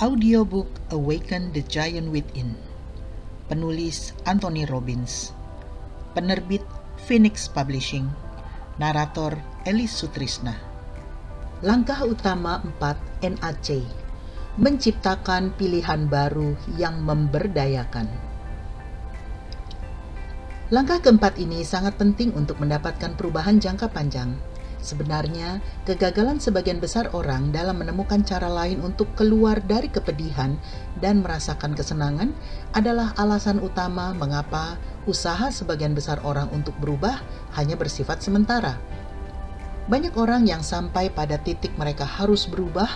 Audiobook Awaken the Giant Within. Penulis Anthony Robbins. Penerbit Phoenix Publishing. Narator Elis Sutrisna. Langkah utama 4 NAC. Menciptakan pilihan baru yang memberdayakan. Langkah keempat ini sangat penting untuk mendapatkan perubahan jangka panjang. Sebenarnya, kegagalan sebagian besar orang dalam menemukan cara lain untuk keluar dari kepedihan dan merasakan kesenangan adalah alasan utama mengapa usaha sebagian besar orang untuk berubah hanya bersifat sementara. Banyak orang yang sampai pada titik mereka harus berubah,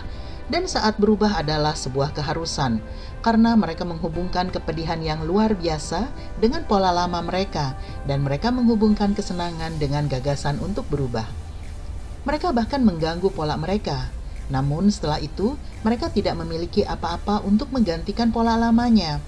dan saat berubah adalah sebuah keharusan, karena mereka menghubungkan kepedihan yang luar biasa dengan pola lama mereka, dan mereka menghubungkan kesenangan dengan gagasan untuk berubah. Mereka bahkan mengganggu pola mereka. Namun setelah itu, mereka tidak memiliki apa-apa untuk menggantikan pola lamanya.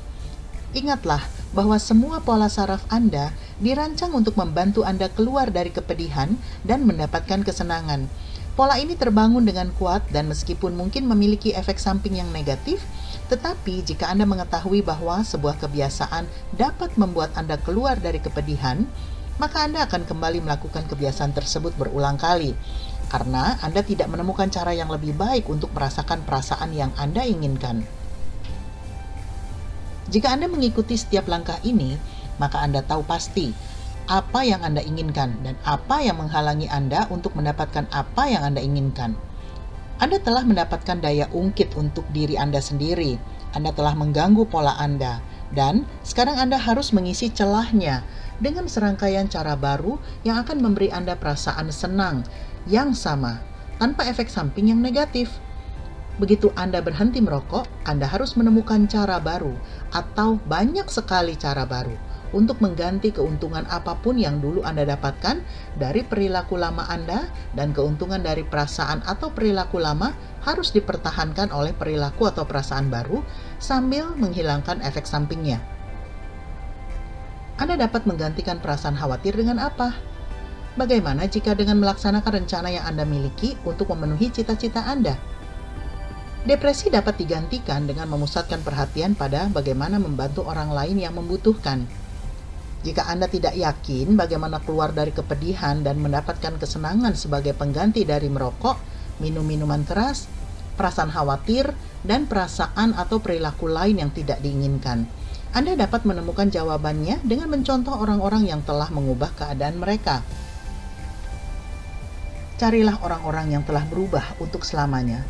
Ingatlah bahwa semua pola saraf Anda dirancang untuk membantu Anda keluar dari kepedihan dan mendapatkan kesenangan. Pola ini terbangun dengan kuat dan meskipun mungkin memiliki efek samping yang negatif, tetapi jika Anda mengetahui bahwa sebuah kebiasaan dapat membuat Anda keluar dari kepedihan, maka Anda akan kembali melakukan kebiasaan tersebut berulang kali, karena Anda tidak menemukan cara yang lebih baik untuk merasakan perasaan yang Anda inginkan. Jika Anda mengikuti setiap langkah ini, maka Anda tahu pasti apa yang Anda inginkan dan apa yang menghalangi Anda untuk mendapatkan apa yang Anda inginkan. Anda telah mendapatkan daya ungkit untuk diri Anda sendiri. Anda telah mengganggu pola Anda, dan sekarang Anda harus mengisi celahnya dengan serangkaian cara baru yang akan memberi Anda perasaan senang yang sama, tanpa efek samping yang negatif. Begitu Anda berhenti merokok, Anda harus menemukan cara baru, atau banyak sekali cara baru, untuk mengganti keuntungan apapun yang dulu Anda dapatkan dari perilaku lama Anda, dan keuntungan dari perasaan atau perilaku lama harus dipertahankan oleh perilaku atau perasaan baru sambil menghilangkan efek sampingnya. Anda dapat menggantikan perasaan khawatir dengan apa? Bagaimana jika dengan melaksanakan rencana yang Anda miliki untuk memenuhi cita-cita Anda? Depresi dapat digantikan dengan memusatkan perhatian pada bagaimana membantu orang lain yang membutuhkan. Jika Anda tidak yakin bagaimana keluar dari kepedihan dan mendapatkan kesenangan sebagai pengganti dari merokok, minum minuman keras, perasaan khawatir, dan perasaan atau perilaku lain yang tidak diinginkan, Anda dapat menemukan jawabannya dengan mencontoh orang-orang yang telah mengubah keadaan mereka. Carilah orang-orang yang telah berubah untuk selamanya.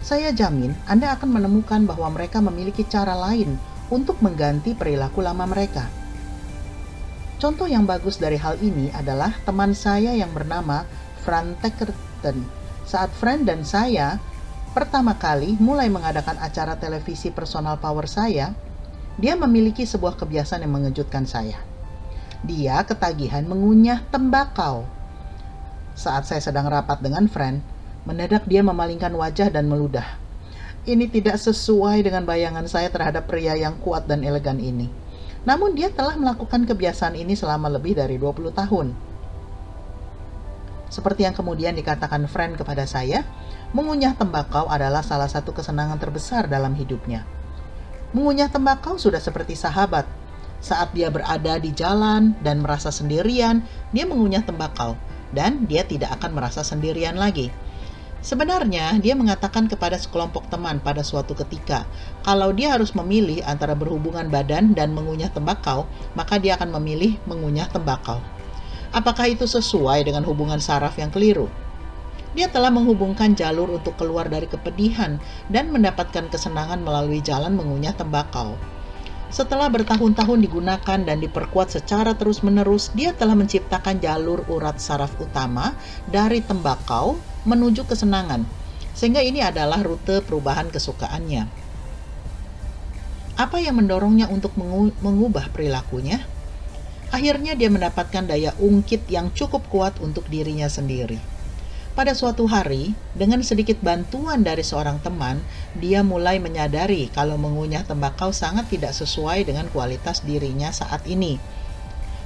Saya jamin Anda akan menemukan bahwa mereka memiliki cara lain untuk mengganti perilaku lama mereka. Contoh yang bagus dari hal ini adalah teman saya yang bernama Fran Tekerton. Saat Fran dan saya pertama kali mulai mengadakan acara televisi personal power saya, dia memiliki sebuah kebiasaan yang mengejutkan saya. Dia ketagihan mengunyah tembakau. Saat saya sedang rapat dengan Fran, mendadak dia memalingkan wajah dan meludah. Ini tidak sesuai dengan bayangan saya terhadap pria yang kuat dan elegan ini. Namun dia telah melakukan kebiasaan ini selama lebih dari 20 tahun. Seperti yang kemudian dikatakan Fran kepada saya, mengunyah tembakau adalah salah satu kesenangan terbesar dalam hidupnya. Mengunyah tembakau sudah seperti sahabat. Saat dia berada di jalan dan merasa sendirian, dia mengunyah tembakau, dan dia tidak akan merasa sendirian lagi. Sebenarnya, dia mengatakan kepada sekelompok teman pada suatu ketika, kalau dia harus memilih antara berhubungan badan dan mengunyah tembakau, maka dia akan memilih mengunyah tembakau. Apakah itu sesuai dengan hubungan saraf yang keliru? Dia telah menghubungkan jalur untuk keluar dari kepedihan dan mendapatkan kesenangan melalui jalan mengunyah tembakau. Setelah bertahun-tahun digunakan dan diperkuat secara terus-menerus, dia telah menciptakan jalur urat saraf utama dari tembakau menuju kesenangan, sehingga ini adalah rute perubahan kesukaannya. Apa yang mendorongnya untuk mengubah perilakunya? Akhirnya dia mendapatkan daya ungkit yang cukup kuat untuk dirinya sendiri. Pada suatu hari, dengan sedikit bantuan dari seorang teman, dia mulai menyadari kalau mengunyah tembakau sangat tidak sesuai dengan kualitas dirinya saat ini.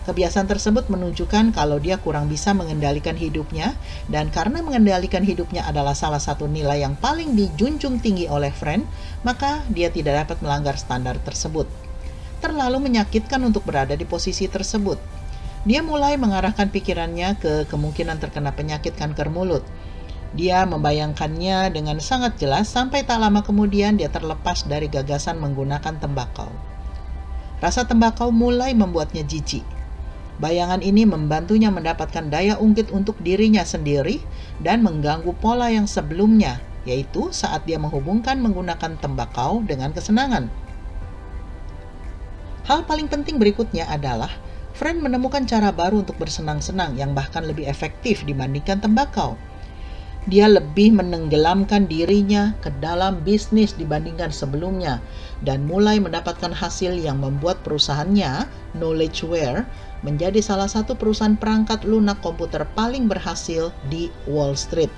Kebiasaan tersebut menunjukkan kalau dia kurang bisa mengendalikan hidupnya, dan karena mengendalikan hidupnya adalah salah satu nilai yang paling dijunjung tinggi oleh Friend, maka dia tidak dapat melanggar standar tersebut. Terlalu menyakitkan untuk berada di posisi tersebut. Dia mulai mengarahkan pikirannya ke kemungkinan terkena penyakit kanker mulut. Dia membayangkannya dengan sangat jelas sampai tak lama kemudian dia terlepas dari gagasan menggunakan tembakau. Rasa tembakau mulai membuatnya jijik. Bayangan ini membantunya mendapatkan daya ungkit untuk dirinya sendiri dan mengganggu pola yang sebelumnya, yaitu saat dia menghubungkan menggunakan tembakau dengan kesenangan. Hal paling penting berikutnya adalah Friend menemukan cara baru untuk bersenang-senang yang bahkan lebih efektif dibandingkan tembakau. Dia lebih menenggelamkan dirinya ke dalam bisnis dibandingkan sebelumnya dan mulai mendapatkan hasil yang membuat perusahaannya, Knowledgeware, menjadi salah satu perusahaan perangkat lunak komputer paling berhasil di Wall Street.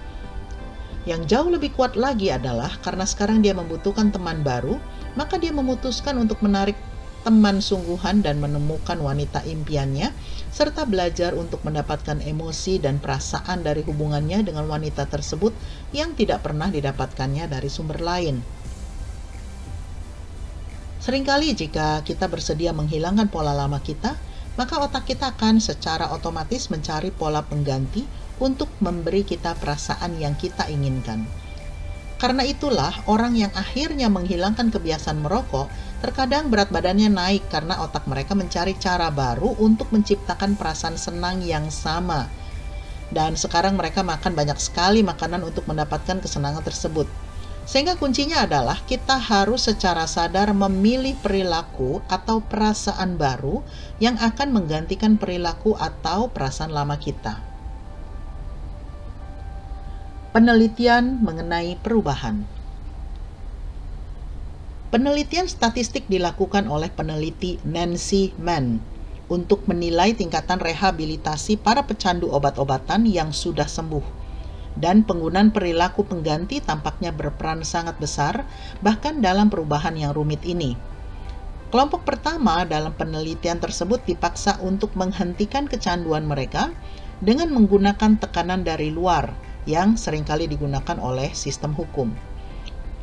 Yang jauh lebih kuat lagi adalah karena sekarang dia membutuhkan teman baru, maka dia memutuskan untuk menarik teman sungguhan dan menemukan wanita impiannya, serta belajar untuk mendapatkan emosi dan perasaan dari hubungannya dengan wanita tersebut yang tidak pernah didapatkannya dari sumber lain. Seringkali jika kita bersedia menghilangkan pola lama kita, maka otak kita akan secara otomatis mencari pola pengganti untuk memberi kita perasaan yang kita inginkan. Karena itulah orang yang akhirnya menghilangkan kebiasaan merokok, terkadang berat badannya naik karena otak mereka mencari cara baru untuk menciptakan perasaan senang yang sama. Dan sekarang mereka makan banyak sekali makanan untuk mendapatkan kesenangan tersebut. Sehingga kuncinya adalah kita harus secara sadar memilih perilaku atau perasaan baru yang akan menggantikan perilaku atau perasaan lama kita. Penelitian mengenai perubahan. Penelitian statistik dilakukan oleh peneliti Nancy Mann untuk menilai tingkatan rehabilitasi para pecandu obat-obatan yang sudah sembuh. Dan penggunaan perilaku pengganti tampaknya berperan sangat besar, bahkan dalam perubahan yang rumit ini. Kelompok pertama dalam penelitian tersebut dipaksa untuk menghentikan kecanduan mereka dengan menggunakan tekanan dari luar yang seringkali digunakan oleh sistem hukum.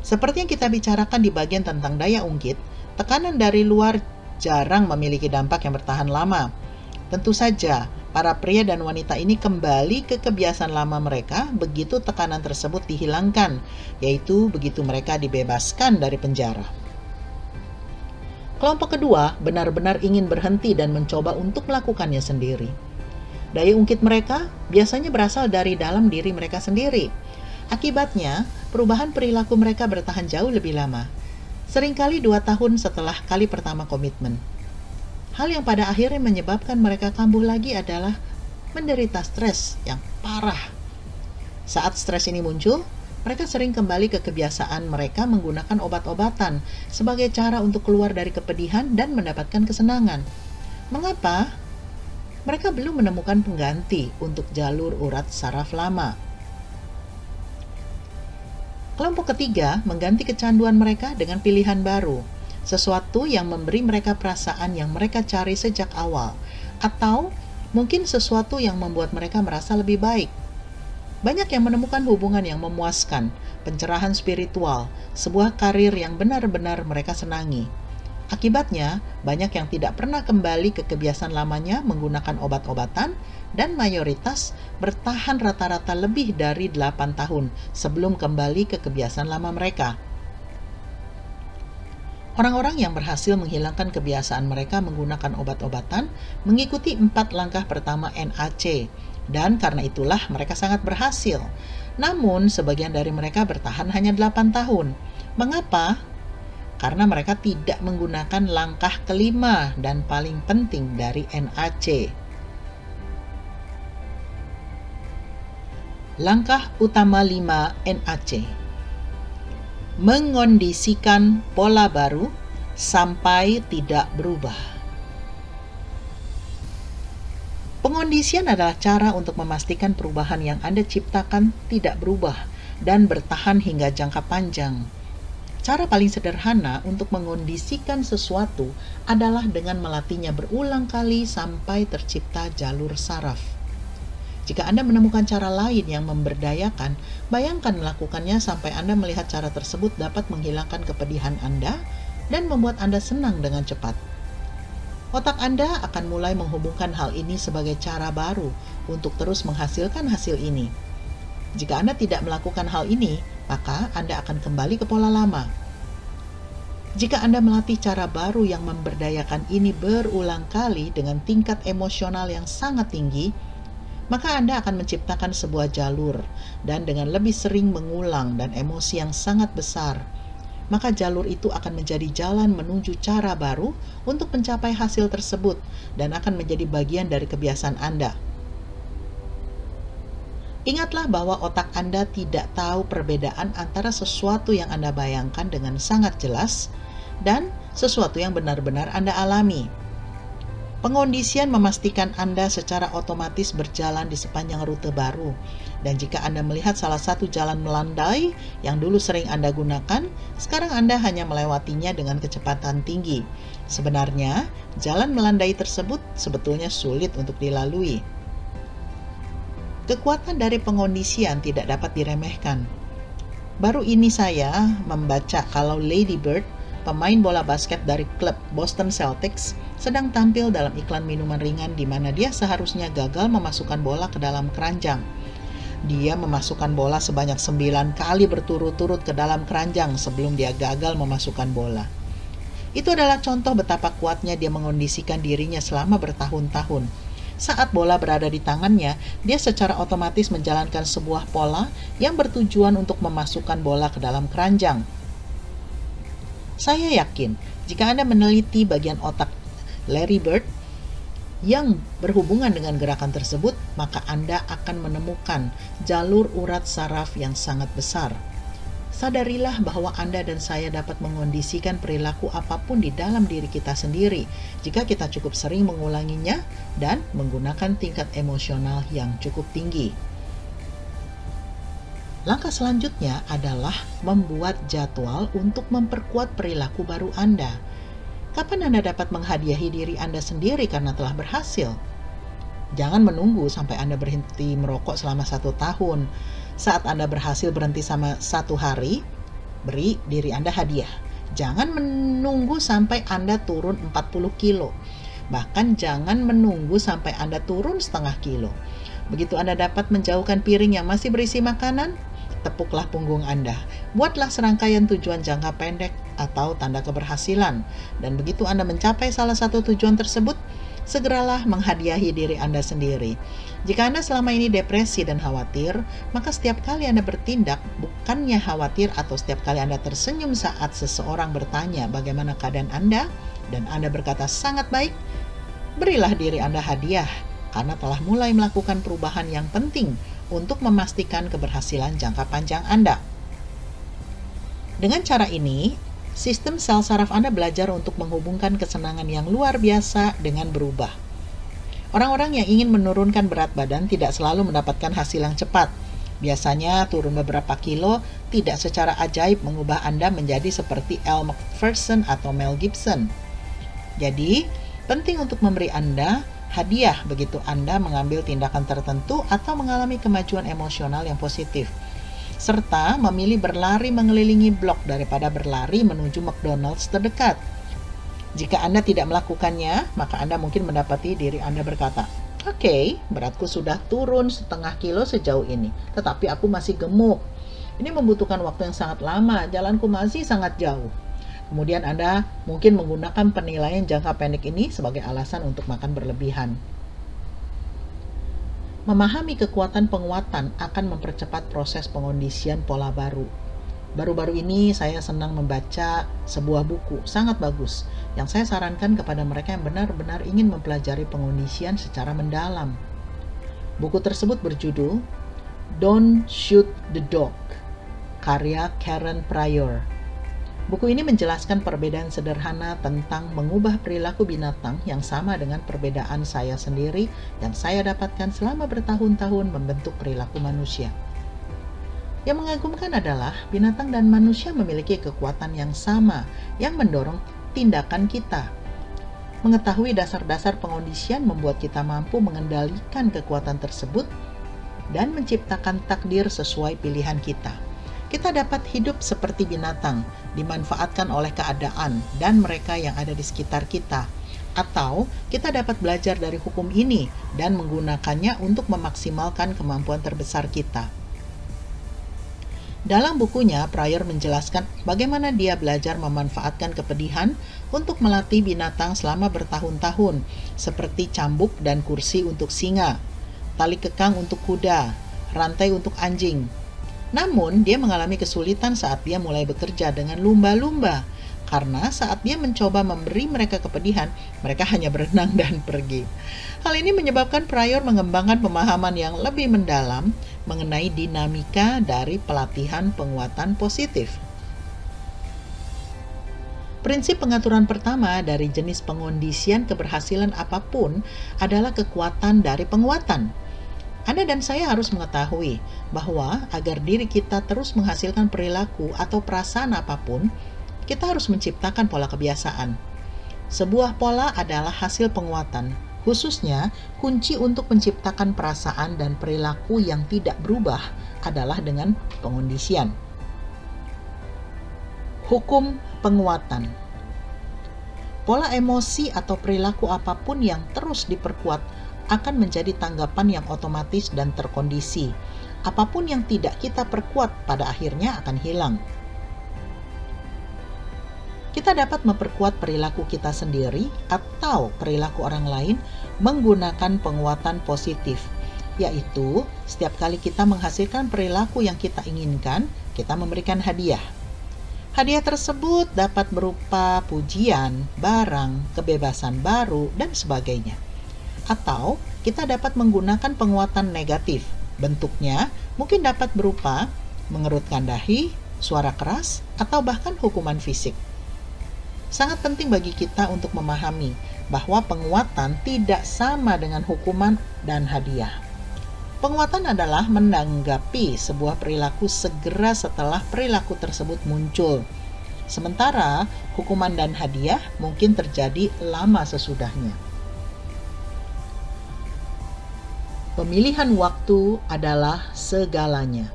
Seperti yang kita bicarakan di bagian tentang daya ungkit, tekanan dari luar jarang memiliki dampak yang bertahan lama. Tentu saja, para pria dan wanita ini kembali ke kebiasaan lama mereka begitu tekanan tersebut dihilangkan, yaitu begitu mereka dibebaskan dari penjara. Kelompok kedua benar-benar ingin berhenti dan mencoba untuk melakukannya sendiri. Daya ungkit mereka biasanya berasal dari dalam diri mereka sendiri. Akibatnya, perubahan perilaku mereka bertahan jauh lebih lama, seringkali 2 tahun setelah kali pertama komitmen. Hal yang pada akhirnya menyebabkan mereka kambuh lagi adalah menderita stres yang parah. Saat stres ini muncul, mereka sering kembali ke kebiasaan mereka menggunakan obat-obatan sebagai cara untuk keluar dari kepedihan dan mendapatkan kesenangan. Mengapa? Mereka belum menemukan pengganti untuk jalur urat saraf lama. Kelompok ketiga mengganti kecanduan mereka dengan pilihan baru, sesuatu yang memberi mereka perasaan yang mereka cari sejak awal, atau mungkin sesuatu yang membuat mereka merasa lebih baik. Banyak yang menemukan hubungan yang memuaskan, pencerahan spiritual, sebuah karir yang benar-benar mereka senangi. Akibatnya, banyak yang tidak pernah kembali ke kebiasaan lamanya menggunakan obat-obatan, dan mayoritas bertahan rata-rata lebih dari 8 tahun sebelum kembali ke kebiasaan lama mereka. Orang-orang yang berhasil menghilangkan kebiasaan mereka menggunakan obat-obatan mengikuti 4 langkah pertama NAC, dan karena itulah mereka sangat berhasil. Namun, sebagian dari mereka bertahan hanya 8 tahun. Mengapa? Karena mereka tidak menggunakan langkah kelima dan paling penting dari NAC. Langkah utama 5 NAC. Mengondisikan pola baru sampai tidak berubah. Pengondisian adalah cara untuk memastikan perubahan yang Anda ciptakan tidak berubah dan bertahan hingga jangka panjang. Cara paling sederhana untuk mengondisikan sesuatu adalah dengan melatihnya berulang kali sampai tercipta jalur saraf. Jika Anda menemukan cara lain yang memberdayakan, bayangkan melakukannya sampai Anda melihat cara tersebut dapat menghilangkan kepedihan Anda dan membuat Anda senang dengan cepat. Otak Anda akan mulai menghubungkan hal ini sebagai cara baru untuk terus menghasilkan hasil ini. Jika Anda tidak melakukan hal ini, maka Anda akan kembali ke pola lama. Jika Anda melatih cara baru yang memberdayakan ini berulang kali dengan tingkat emosional yang sangat tinggi, maka Anda akan menciptakan sebuah jalur, dan dengan lebih sering mengulang dan emosi yang sangat besar, maka jalur itu akan menjadi jalan menuju cara baru untuk mencapai hasil tersebut dan akan menjadi bagian dari kebiasaan Anda. Ingatlah bahwa otak Anda tidak tahu perbedaan antara sesuatu yang Anda bayangkan dengan sangat jelas dan sesuatu yang benar-benar Anda alami. Pengondisian memastikan Anda secara otomatis berjalan di sepanjang rute baru. Dan jika Anda melihat salah satu jalan melandai yang dulu sering Anda gunakan, sekarang Anda hanya melewatinya dengan kecepatan tinggi. Sebenarnya, jalan melandai tersebut sebetulnya sulit untuk dilalui. Kekuatan dari pengondisian tidak dapat diremehkan. Baru ini saya membaca kalau Lady Bird, pemain bola basket dari klub Boston Celtics, sedang tampil dalam iklan minuman ringan di mana dia seharusnya gagal memasukkan bola ke dalam keranjang. Dia memasukkan bola sebanyak 9 kali berturut-turut ke dalam keranjang sebelum dia gagal memasukkan bola. Itu adalah contoh betapa kuatnya dia mengondisikan dirinya selama bertahun-tahun. Saat bola berada di tangannya, dia secara otomatis menjalankan sebuah pola yang bertujuan untuk memasukkan bola ke dalam keranjang. Saya yakin, jika Anda meneliti bagian otak Larry Bird yang berhubungan dengan gerakan tersebut, maka Anda akan menemukan jalur urat saraf yang sangat besar. Sadarilah bahwa Anda dan saya dapat mengondisikan perilaku apapun di dalam diri kita sendiri jika kita cukup sering mengulanginya dan menggunakan tingkat emosional yang cukup tinggi. Langkah selanjutnya adalah membuat jadwal untuk memperkuat perilaku baru Anda. Kapan Anda dapat menghadiahi diri Anda sendiri karena telah berhasil? Jangan menunggu sampai Anda berhenti merokok selama 1 tahun. Saat Anda berhasil berhenti sama 1 hari, beri diri Anda hadiah. Jangan menunggu sampai Anda turun 40 kilo. Bahkan jangan menunggu sampai Anda turun setengah kilo. Begitu Anda dapat menjauhkan piring yang masih berisi makanan, tepuklah punggung Anda. Buatlah serangkaian tujuan jangka pendek atau tanda keberhasilan. Dan begitu Anda mencapai salah satu tujuan tersebut, segeralah menghadiahi diri Anda sendiri. Jika Anda selama ini depresi dan khawatir, maka setiap kali Anda bertindak, bukannya khawatir atau setiap kali Anda tersenyum saat seseorang bertanya bagaimana keadaan Anda, dan Anda berkata sangat baik, berilah diri Anda hadiah, karena telah mulai melakukan perubahan yang penting untuk memastikan keberhasilan jangka panjang Anda. Dengan cara ini, sistem sel saraf Anda belajar untuk menghubungkan kesenangan yang luar biasa dengan berubah. Orang-orang yang ingin menurunkan berat badan tidak selalu mendapatkan hasil yang cepat. Biasanya turun beberapa kilo tidak secara ajaib mengubah Anda menjadi seperti Elle Macpherson atau Mel Gibson. Jadi, penting untuk memberi Anda hadiah begitu Anda mengambil tindakan tertentu atau mengalami kemajuan emosional yang positif. Serta memilih berlari mengelilingi blok daripada berlari menuju McDonald's terdekat. Jika Anda tidak melakukannya, maka Anda mungkin mendapati diri Anda berkata, "Oke, beratku sudah turun setengah kilo sejauh ini, tetapi aku masih gemuk. Ini membutuhkan waktu yang sangat lama, jalanku masih sangat jauh." Kemudian Anda mungkin menggunakan penilaian jangka pendek ini sebagai alasan untuk makan berlebihan. Memahami kekuatan penguatan akan mempercepat proses pengondisian pola baru. Baru-baru ini saya senang membaca sebuah buku sangat bagus yang saya sarankan kepada mereka yang benar-benar ingin mempelajari pengondisian secara mendalam. Buku tersebut berjudul Don't Shoot the Dog, karya Karen Pryor. Buku ini menjelaskan perbedaan sederhana tentang mengubah perilaku binatang yang sama dengan perbedaan saya sendiri yang saya dapatkan selama bertahun-tahun membentuk perilaku manusia. Yang mengagumkan adalah binatang dan manusia memiliki kekuatan yang sama yang mendorong tindakan kita. Mengetahui dasar-dasar pengondisian membuat kita mampu mengendalikan kekuatan tersebut dan menciptakan takdir sesuai pilihan kita. Kita dapat hidup seperti binatang, dimanfaatkan oleh keadaan dan mereka yang ada di sekitar kita. Atau kita dapat belajar dari hukum ini dan menggunakannya untuk memaksimalkan kemampuan terbesar kita. Dalam bukunya, Pryor menjelaskan bagaimana dia belajar memanfaatkan kepedihan untuk melatih binatang selama bertahun-tahun, seperti cambuk dan kursi untuk singa, tali kekang untuk kuda, rantai untuk anjing. Namun, dia mengalami kesulitan saat dia mulai bekerja dengan lumba-lumba, karena saat dia mencoba memberi mereka kepedihan, mereka hanya berenang dan pergi. Hal ini menyebabkan Pryor mengembangkan pemahaman yang lebih mendalam mengenai dinamika dari pelatihan penguatan positif. Prinsip pengaturan pertama dari jenis pengondisian keberhasilan apapun adalah kekuatan dari penguatan. Anda dan saya harus mengetahui bahwa agar diri kita terus menghasilkan perilaku atau perasaan apapun, kita harus menciptakan pola kebiasaan. Sebuah pola adalah hasil penguatan, khususnya kunci untuk menciptakan perasaan dan perilaku yang tidak berubah adalah dengan pengondisian. Hukum penguatan. Pola emosi atau perilaku apapun yang terus diperkuat akan menjadi tanggapan yang otomatis dan terkondisi. Apapun yang tidak kita perkuat pada akhirnya akan hilang. Kita dapat memperkuat perilaku kita sendiri atau perilaku orang lain menggunakan penguatan positif, yaitu setiap kali kita menghasilkan perilaku yang kita inginkan, kita memberikan hadiah. Hadiah tersebut dapat berupa pujian, barang, kebebasan baru, dan sebagainya. Atau kita dapat menggunakan penguatan negatif. Bentuknya mungkin dapat berupa mengerutkan dahi, suara keras, atau bahkan hukuman fisik. Sangat penting bagi kita untuk memahami bahwa penguatan tidak sama dengan hukuman dan hadiah. Penguatan adalah menanggapi sebuah perilaku segera setelah perilaku tersebut muncul. Sementara hukuman dan hadiah mungkin terjadi lama sesudahnya. Pemilihan waktu adalah segalanya.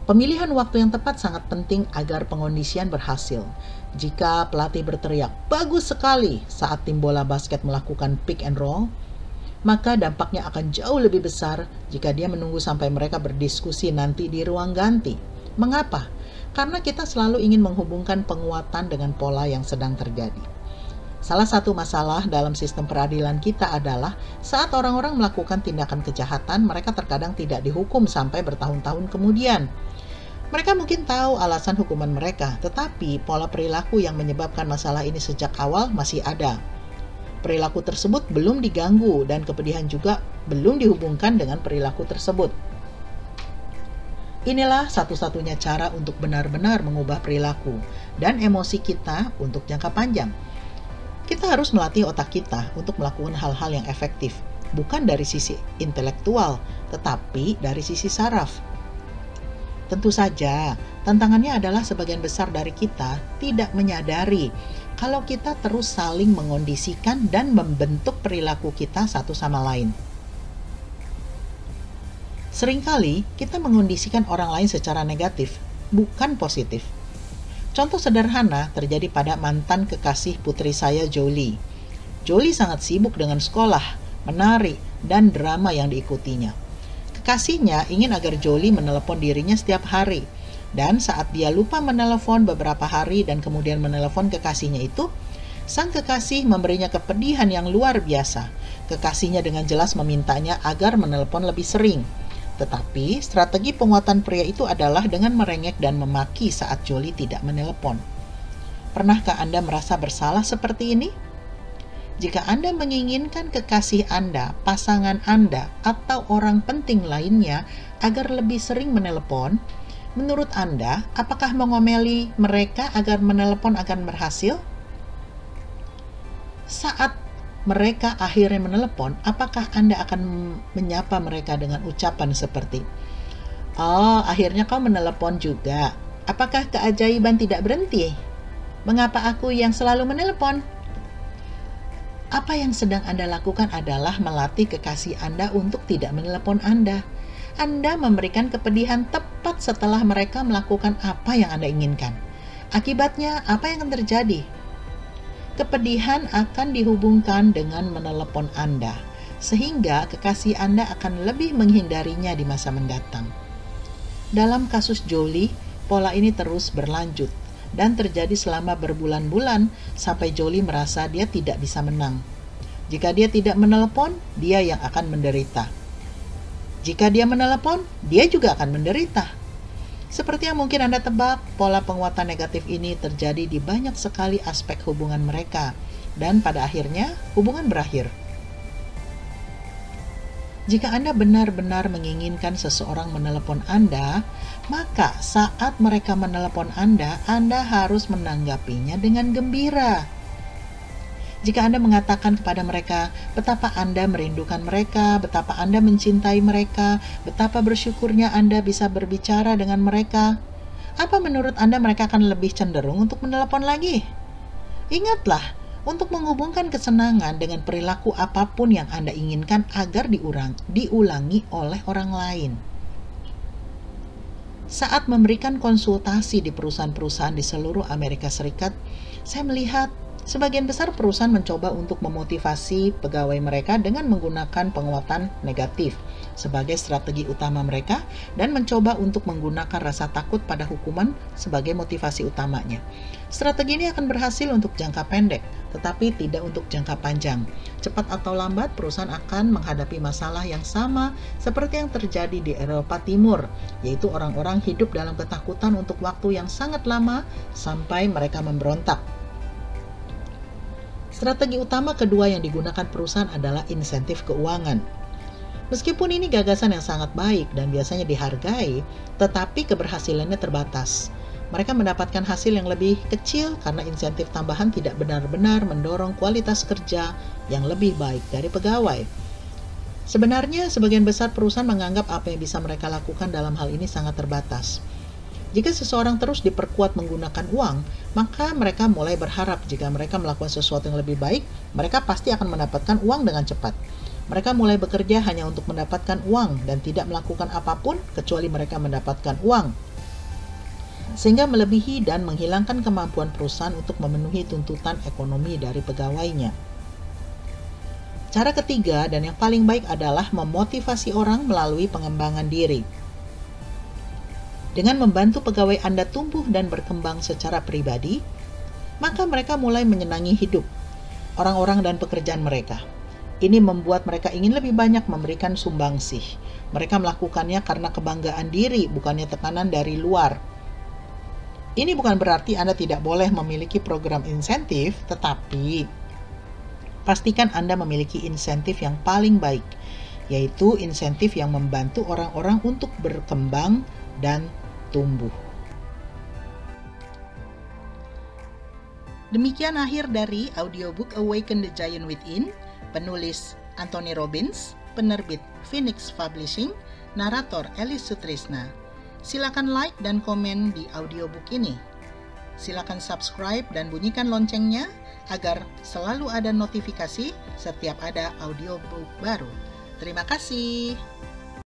Pemilihan waktu yang tepat sangat penting agar pengondisian berhasil. Jika pelatih berteriak, "Bagus sekali!" saat tim bola basket melakukan pick and roll, maka dampaknya akan jauh lebih besar jika dia menunggu sampai mereka berdiskusi nanti di ruang ganti. Mengapa? Karena kita selalu ingin menghubungkan penguatan dengan pola yang sedang terjadi. Salah satu masalah dalam sistem peradilan kita adalah saat orang-orang melakukan tindakan kejahatan, mereka terkadang tidak dihukum sampai bertahun-tahun kemudian. Mereka mungkin tahu alasan hukuman mereka, tetapi pola perilaku yang menyebabkan masalah ini sejak awal masih ada. Perilaku tersebut belum diganggu dan kepedihan juga belum dihubungkan dengan perilaku tersebut. Inilah satu-satunya cara untuk benar-benar mengubah perilaku dan emosi kita untuk jangka panjang. Kita harus melatih otak kita untuk melakukan hal-hal yang efektif, bukan dari sisi intelektual, tetapi dari sisi saraf. Tentu saja, tantangannya adalah sebagian besar dari kita tidak menyadari kalau kita terus saling mengondisikan dan membentuk perilaku kita satu sama lain. Seringkali kita mengondisikan orang lain secara negatif, bukan positif. Contoh sederhana terjadi pada mantan kekasih putri saya, Jolie. Jolie sangat sibuk dengan sekolah, menari, dan drama yang diikutinya. Kekasihnya ingin agar Jolie menelepon dirinya setiap hari. Dan saat dia lupa menelepon beberapa hari dan kemudian menelepon kekasihnya itu, sang kekasih memberinya kepedihan yang luar biasa. Kekasihnya dengan jelas memintanya agar menelepon lebih sering. Tetapi strategi penguatan pria itu adalah dengan merengek dan memaki saat Jolie tidak menelepon. Pernahkah Anda merasa bersalah seperti ini? Jika Anda menginginkan kekasih Anda, pasangan Anda, atau orang penting lainnya agar lebih sering menelepon, menurut Anda, apakah mengomeli mereka agar menelepon akan berhasil? Saat mereka akhirnya menelepon, apakah Anda akan menyapa mereka dengan ucapan seperti, Oh, akhirnya kau menelepon juga. Apakah keajaiban tidak berhenti? Mengapa aku yang selalu menelepon? Apa yang sedang Anda lakukan adalah melatih kekasih Anda untuk tidak menelepon Anda. Anda memberikan kepedihan tepat setelah mereka melakukan apa yang Anda inginkan. Akibatnya, apa yang akan terjadi? Kepedihan akan dihubungkan dengan menelepon Anda, sehingga kekasih Anda akan lebih menghindarinya di masa mendatang. Dalam kasus Jolie, pola ini terus berlanjut dan terjadi selama berbulan-bulan sampai Jolie merasa dia tidak bisa menang. Jika dia tidak menelepon, dia yang akan menderita. Jika dia menelepon, dia juga akan menderita. Seperti yang mungkin Anda tebak, pola penguatan negatif ini terjadi di banyak sekali aspek hubungan mereka, dan pada akhirnya hubungan berakhir. Jika Anda benar-benar menginginkan seseorang menelepon Anda, maka saat mereka menelepon Anda harus menanggapinya dengan gembira. Jika Anda mengatakan kepada mereka betapa Anda merindukan mereka, betapa Anda mencintai mereka, betapa bersyukurnya Anda bisa berbicara dengan mereka, apa menurut Anda mereka akan lebih cenderung untuk menelepon lagi? Ingatlah, untuk menghubungkan kesenangan dengan perilaku apapun yang Anda inginkan agar diulangi oleh orang lain. Saat memberikan konsultasi di perusahaan-perusahaan di seluruh Amerika Serikat, saya melihat sebagian besar perusahaan mencoba untuk memotivasi pegawai mereka dengan menggunakan penguatan negatif sebagai strategi utama mereka dan mencoba untuk menggunakan rasa takut pada hukuman sebagai motivasi utamanya. Strategi ini akan berhasil untuk jangka pendek, tetapi tidak untuk jangka panjang. Cepat atau lambat, perusahaan akan menghadapi masalah yang sama seperti yang terjadi di Eropa Timur, yaitu orang-orang hidup dalam ketakutan untuk waktu yang sangat lama sampai mereka memberontak. Strategi utama kedua yang digunakan perusahaan adalah insentif keuangan. Meskipun ini gagasan yang sangat baik dan biasanya dihargai, tetapi keberhasilannya terbatas. Mereka mendapatkan hasil yang lebih kecil karena insentif tambahan tidak benar-benar mendorong kualitas kerja yang lebih baik dari pegawai. Sebenarnya, sebagian besar perusahaan menganggap apa yang bisa mereka lakukan dalam hal ini sangat terbatas. Jika seseorang terus diperkuat menggunakan uang, maka mereka mulai berharap jika mereka melakukan sesuatu yang lebih baik, mereka pasti akan mendapatkan uang dengan cepat. Mereka mulai bekerja hanya untuk mendapatkan uang dan tidak melakukan apapun kecuali mereka mendapatkan uang, sehingga melebihi dan menghilangkan kemampuan perusahaan untuk memenuhi tuntutan ekonomi dari pegawainya. Cara ketiga dan yang paling baik adalah memotivasi orang melalui pengembangan diri. Dengan membantu pegawai Anda tumbuh dan berkembang secara pribadi, maka mereka mulai menyenangi hidup, orang-orang dan pekerjaan mereka. Ini membuat mereka ingin lebih banyak memberikan sumbangsih. Mereka melakukannya karena kebanggaan diri, bukannya tekanan dari luar. Ini bukan berarti Anda tidak boleh memiliki program insentif, tetapi pastikan Anda memiliki insentif yang paling baik, yaitu insentif yang membantu orang-orang untuk berkembang dan tumbuh. Demikian akhir dari audiobook Awaken the Giant Within, penulis Anthony Robbins, penerbit Phoenix Publishing, narator Elis Sutrisna. Silakan like dan komen di audiobook ini. Silakan subscribe dan bunyikan loncengnya agar selalu ada notifikasi setiap ada audiobook baru. Terima kasih.